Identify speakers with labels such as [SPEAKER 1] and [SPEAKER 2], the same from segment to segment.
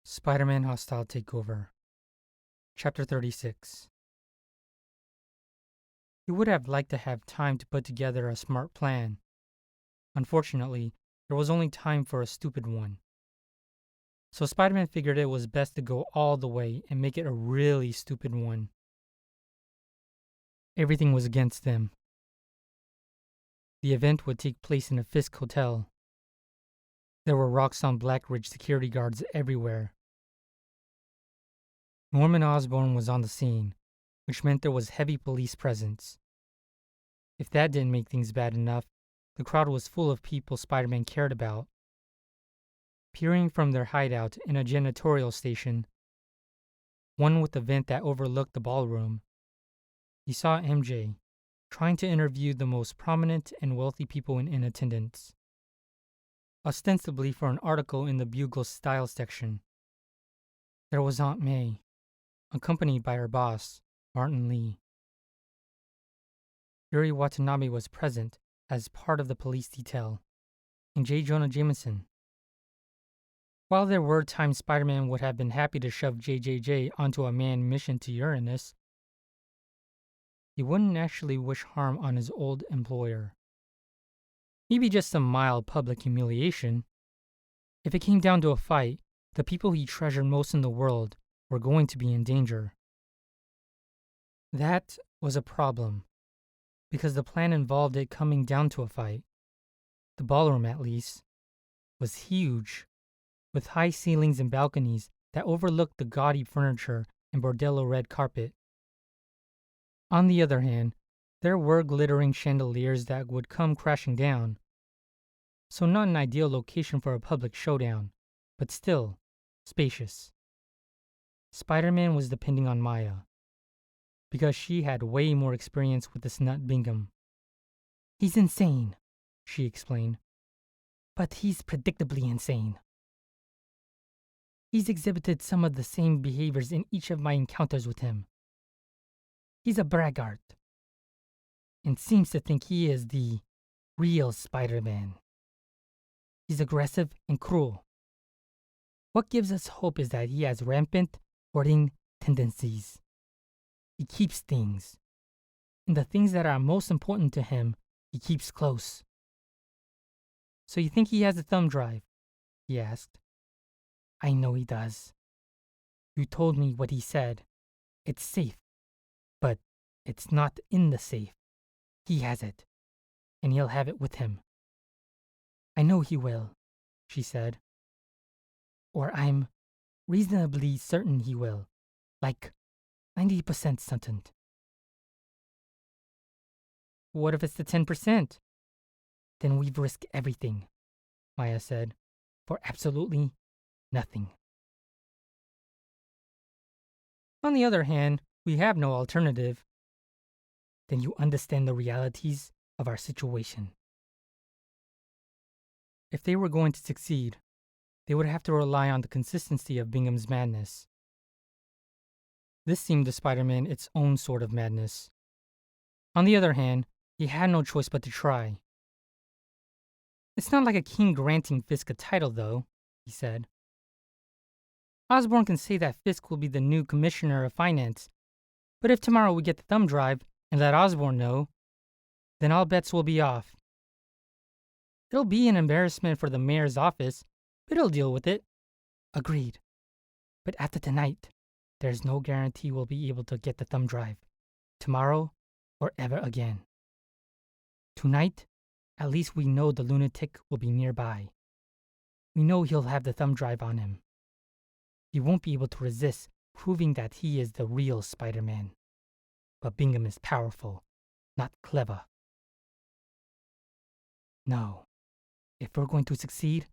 [SPEAKER 1] Spider-Man Hostile Takeover. Chapter 36. He would have liked to have time to put together a smart plan. Unfortunately, there was only time for a stupid one. So Spider-Man figured it was best to go all the way and make it a really stupid one. Everything was against them. The event would take place in a Fisk hotel. There were rocks on Blackridge security guards everywhere. Norman Osborn was on the scene, which meant there was heavy police presence. If that didn't make things bad enough, the crowd was full of people Spider-Man cared about. Peering from their hideout in a janitorial station, one with a vent that overlooked the ballroom, he saw MJ trying to interview the most prominent and wealthy people in attendance, ostensibly for an article in the Bugle's style section. There was Aunt May, accompanied by her boss, Martin Lee. Yuri Watanabe was present as part of the police detail, and J. Jonah Jameson. While there were times Spider-Man would have been happy to shove JJJ onto a manned mission to Uranus, he wouldn't actually wish harm on his old employer. Maybe just some mild public humiliation. If it came down to a fight, the people he treasured most in the world were going to be in danger. That was a problem, because the plan involved it coming down to a fight. The ballroom, at least, was huge, with high ceilings and balconies that overlooked the gaudy furniture and bordello red carpet. On the other hand, there were glittering chandeliers that would come crashing down, so not an ideal location for a public showdown, but still spacious. Spider-Man was depending on Maya, because she had way more experience with this nut Bingham. "He's insane," she explained. "But he's predictably insane. He's exhibited some of the same behaviors in each of my encounters with him. He's a braggart, and seems to think he is the real Spider-Man. He's aggressive and cruel. What gives us hope is that he has rampant hoarding tendencies. He keeps things, and the things that are most important to him, he keeps close." "So you think he has a thumb drive?" he asked. "I know he does. You told me what he said. It's safe, but it's not in the safe. He has it, and he'll have it with him." "I know he will," she said. "Or I'm reasonably certain he will, like 90% certain." "What if it's the 10%? "Then we've risked everything," Maya said, "for absolutely nothing." "On the other hand, we have no alternative." "Then you understand the realities of our situation." If they were going to succeed, they would have to rely on the consistency of Bingham's madness. This seemed to Spider-Man its own sort of madness. On the other hand, he had no choice but to try. "It's not like a king granting Fisk a title, though," he said. "Osborn can say that Fisk will be the new commissioner of finance, but if tomorrow we get the thumb drive and let Osborn know, then all bets will be off. It'll be an embarrassment for the mayor's office, but he'll deal with it." "Agreed. But after tonight, there's no guarantee we'll be able to get the thumb drive, tomorrow or ever again. Tonight, at least we know the lunatic will be nearby. We know he'll have the thumb drive on him. He won't be able to resist proving that he is the real Spider-Man. But Bingham is powerful, not clever. No, if we're going to succeed,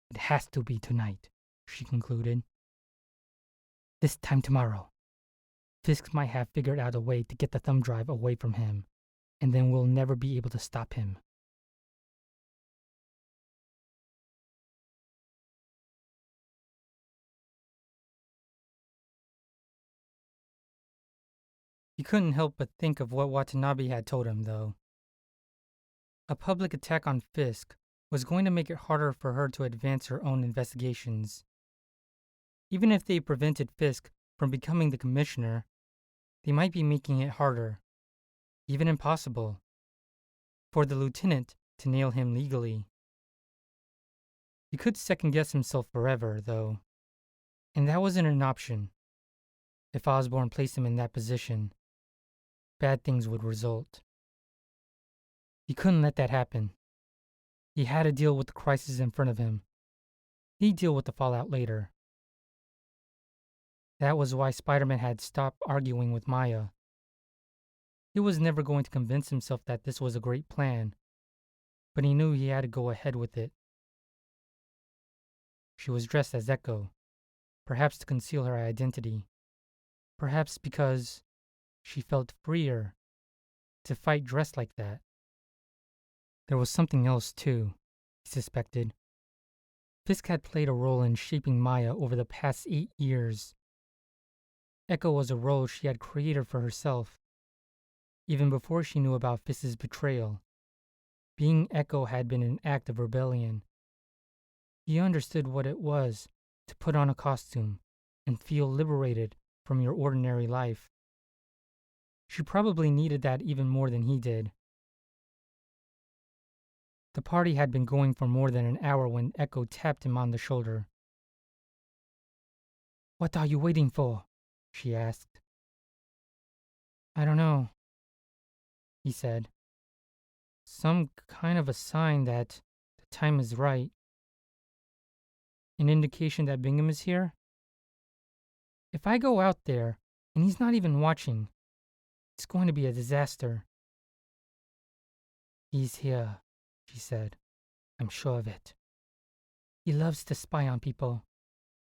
[SPEAKER 1] it has to be tonight," she concluded. "This time tomorrow, Fisk might have figured out a way to get the thumb drive away from him, and then we'll never be able to stop him." He couldn't help but think of what Watanabe had told him, though. A public attack on Fisk was going to make it harder for her to advance her own investigations. Even if they prevented Fisk from becoming the commissioner, they might be making it harder, even impossible, for the lieutenant to nail him legally. He could second-guess himself forever, though, and that wasn't an option. If Osborn placed him in that position, bad things would result. He couldn't let that happen. He had to deal with the crisis in front of him. He'd deal with the fallout later. That was why Spider-Man had stopped arguing with Maya. He was never going to convince himself that this was a great plan, but he knew he had to go ahead with it. She was dressed as Echo, perhaps to conceal her identity, perhaps because she felt freer to fight dressed like that. There was something else, too, he suspected. Fisk had played a role in shaping Maya over the past 8 years. Echo was a role she had created for herself, even before she knew about Fisk's betrayal. Being Echo had been an act of rebellion. He understood what it was to put on a costume and feel liberated from your ordinary life. She probably needed that even more than he did. The party had been going for more than an hour when Echo tapped him on the shoulder. "What are you waiting for?" she asked. "I don't know," he said. "Some kind of a sign that the time is right. An indication that Bingham is here? If I go out there and he's not even watching, it's going to be a disaster." "He's here," she said. "I'm sure of it. He loves to spy on people,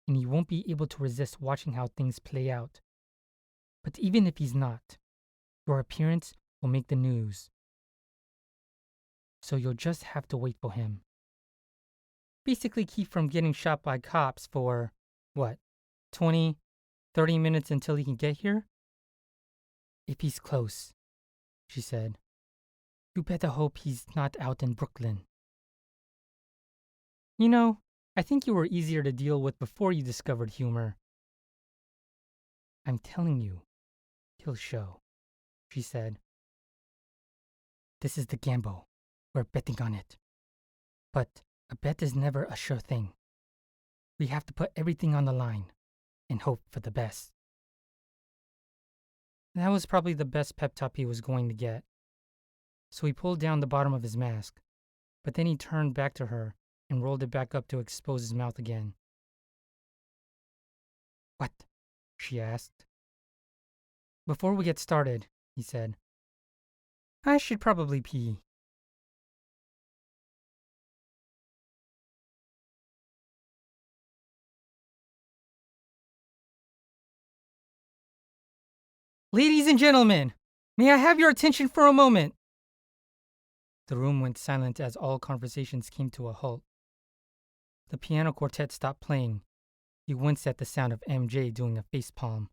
[SPEAKER 1] and he won't be able to resist watching how things play out. But even if he's not, your appearance will make the news. So you'll just have to wait for him. Basically keep from getting shot by cops for, 20, 30 minutes until he can get here? If he's close," she said. "You better hope he's not out in Brooklyn. You know, I think you were easier to deal with before you discovered humor." "I'm telling you, he'll show," she said. "This is the gamble. We're betting on it. But a bet is never a sure thing. We have to put everything on the line and hope for the best." That was probably the best pep talk he was going to get. So he pulled down the bottom of his mask, but then he turned back to her and rolled it back up to expose his mouth again. "What?" she asked. "Before we get started," he said, "I should probably pee." "Ladies and gentlemen, may I have your attention for a moment?" The room went silent as all conversations came to a halt. The piano quartet stopped playing. He winced at the sound of MJ doing a facepalm.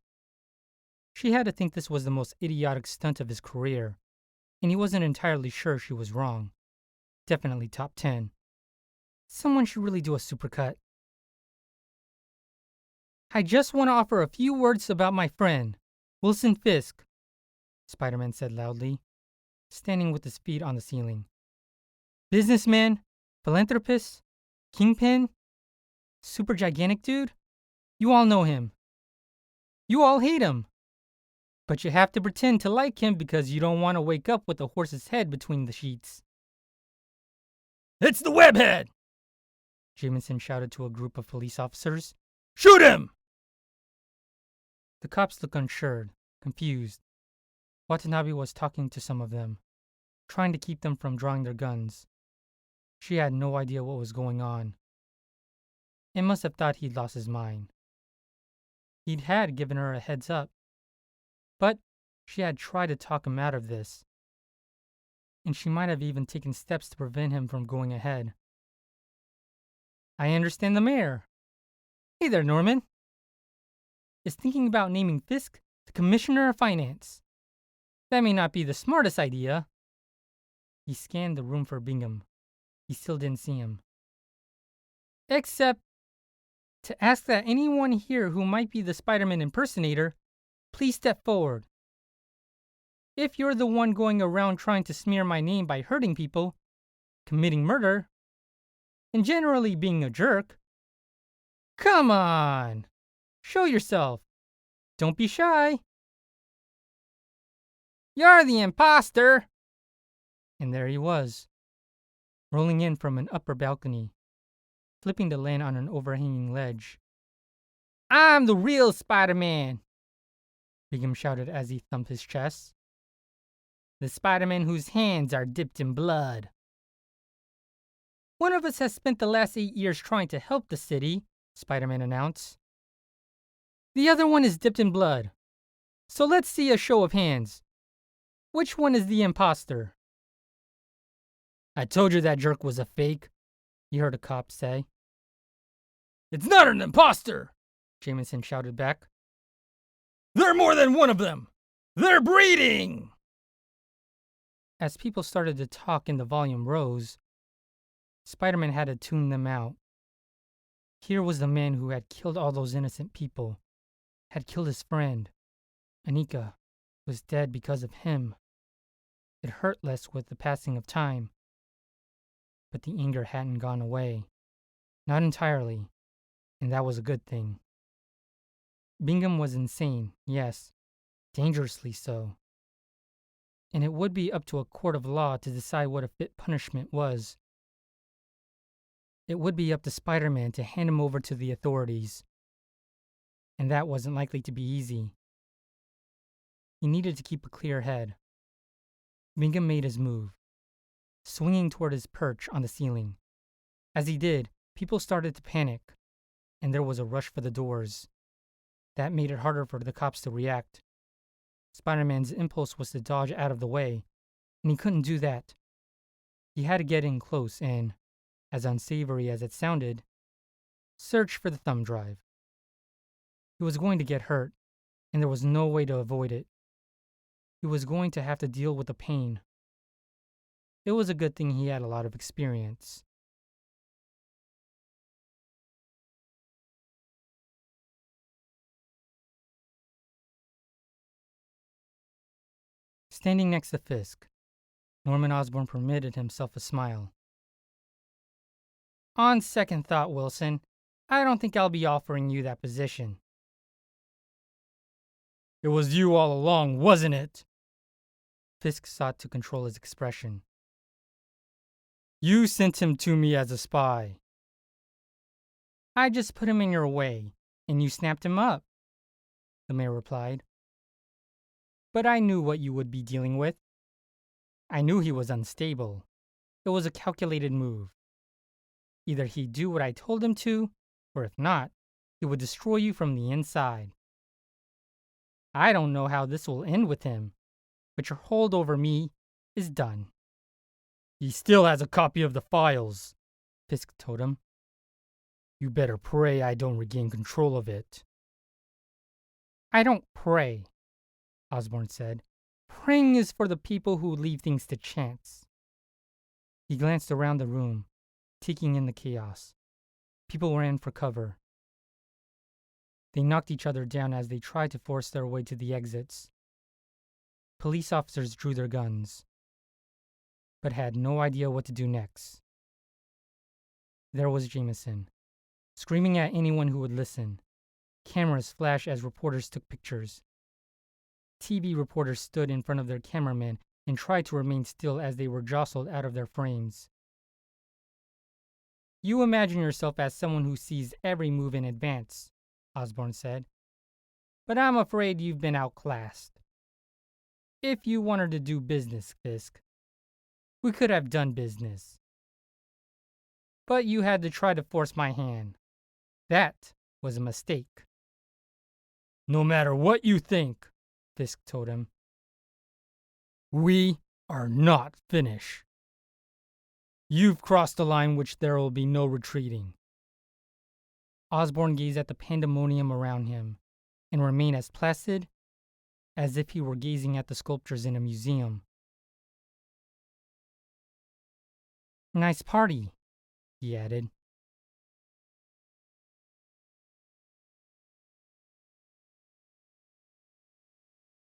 [SPEAKER 1] She had to think this was the most idiotic stunt of his career, and he wasn't entirely sure she was wrong. Definitely top 10. Someone should really do a supercut. "I just want to offer a few words about my friend, Wilson Fisk," Spider-Man said loudly, standing with his feet on the ceiling. "Businessman, philanthropist, kingpin, super gigantic dude. You all know him. You all hate him. But you have to pretend to like him because you don't want to wake up with a horse's head between the sheets." "It's the webhead!" Jameson shouted to a group of police officers. "Shoot him!" The cops looked unsure, confused. Watanabe was talking to some of them, trying to keep them from drawing their guns. She had no idea what was going on, and must have thought he'd lost his mind. He'd had given her a heads up, but she had tried to talk him out of this, and she might have even taken steps to prevent him from going ahead. "I understand the mayor. Hey there, Norman. Is thinking about naming Fisk the commissioner of finance. That may not be the smartest idea." He scanned the room for Bingham. He still didn't see him. "Except to ask that anyone here who might be the Spider-Man impersonator please step forward. If you're the one going around trying to smear my name by hurting people, committing murder, and generally being a jerk, come on! Show yourself. Don't be shy. You're the imposter! And there he was, rolling in from an upper balcony, flipping to land on an overhanging ledge. I'm the real Spider-Man! Bingham shouted as he thumped his chest. The Spider-Man whose hands are dipped in blood. One of us has spent the last 8 years trying to help the city, Spider-Man announced. The other one is dipped in blood. So let's see a show of hands. Which one is the imposter? I told you that jerk was a fake, he heard a cop say. It's not an imposter, Jameson shouted back. There are more than one of them. They're breeding! As people started to talk and the volume rose, Spider-Man had to tune them out. Here was the man who had killed all those innocent people, had killed his friend. Anika was dead because of him. It hurt less with the passing of time. But the anger hadn't gone away. Not entirely, and that was a good thing. Bingham was insane, yes, dangerously so. And it would be up to a court of law to decide what a fit punishment was. It would be up to Spider-Man to hand him over to the authorities. And that wasn't likely to be easy. He needed to keep a clear head. Bingham made his move, swinging toward his perch on the ceiling. As he did, people started to panic, and there was a rush for the doors. That made it harder for the cops to react. Spider-Man's impulse was to dodge out of the way, and he couldn't do that. He had to get in close and, as unsavory as it sounded, search for the thumb drive. He was going to get hurt, and there was no way to avoid it. He was going to have to deal with the pain. It was a good thing he had a lot of experience. Standing next to Fisk, Norman Osborn permitted himself a smile. On second thought, Wilson, I don't think I'll be offering you that position. It was you all along, wasn't it? Fisk sought to control his expression. You sent him to me as a spy. I just put him in your way, and you snapped him up, the mayor replied. But I knew what you would be dealing with. I knew he was unstable. It was a calculated move. Either he'd do what I told him to, or if not, he would destroy you from the inside. I don't know how this will end with him, but your hold over me is done. He still has a copy of the files, Fisk told him. You better pray I don't regain control of it. I don't pray, Osborn said. Praying is for the people who leave things to chance. He glanced around the room, taking in the chaos. People ran for cover. They knocked each other down as they tried to force their way to the exits. Police officers drew their guns, but had no idea what to do next. There was Jameson, screaming at anyone who would listen. Cameras flashed as reporters took pictures. TV reporters stood in front of their cameramen and tried to remain still as they were jostled out of their frames. You imagine yourself as someone who sees every move in advance, Osborn said. But I'm afraid you've been outclassed. If you wanted to do business, Fisk, we could have done business. But you had to try to force my hand. That was a mistake. No matter what you think, Fisk told him, we are not finished. You've crossed a line which there will be no retreating. Osborn gazed at the pandemonium around him and remained as placid as if he were gazing at the sculptures in a museum. Nice party, he added.